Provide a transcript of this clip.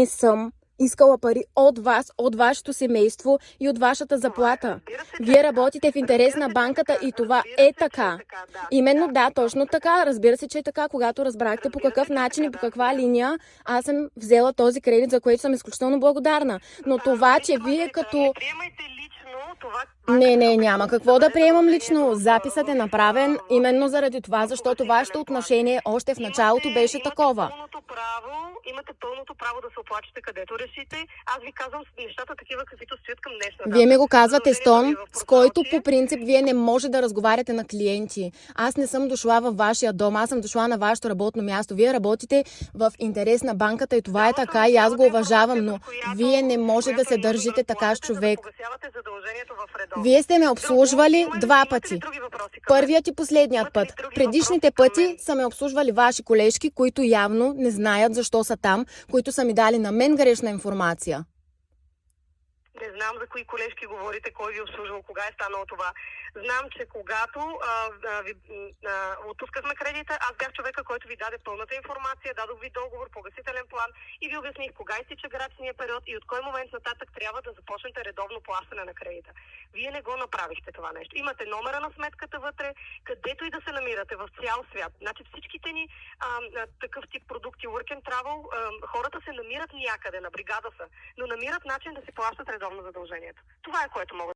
Не съм искала пари от вас, от вашето семейство и от вашата заплата. Вие работите в интерес на банката и това е така. Именно да, точно така. Разбира се, че е така. Когато разбрахте по какъв начин и по каква линия аз съм взела този кредит, за което съм изключително благодарна. Но това, че вие като... Не, няма какво да приемам лично. Записът е направен именно заради това, защото вашето отношение още в началото беше такова. Имате пълното право да се оплачете където решите. Аз ви казвам нещата такива, каквито стоят към днешна дата. Вие ми го казвате с тон, с който по принцип вие не може да разговаряте на клиенти. Аз не съм дошла във вашия дом, аз съм дошла на вашето работно място. Вие работите в интерес на банката и това е така и аз го уважавам, но вие не може да се държите така с човек. Вие сте ме обслужвали два пъти. Първият и последният път. Предишните пъти са ме обслужвали ваши колежки, които явно не знаят защо са там, които са ми дали на мен грешна информация. Не знам за кои колежки говорите, кой ви обслужвал, кога е станало това. Знам, че когато отпускахме кредита, аз бях човека, който ви даде пълната информация, дадох ви договор, погасителен план и ви обясних кога изтича гаранционния период и от кой момент нататък трябва да започнете редовно плащане на кредита. Вие не го направихте това нещо. Имате номера на сметката вътре, където и да се намирате в цял свят. Значи всичките ни такъв тип продукти, work and travel, хората се намират някъде, на бригада са, но намират начин да си плащат редовно задължението. Това е което мога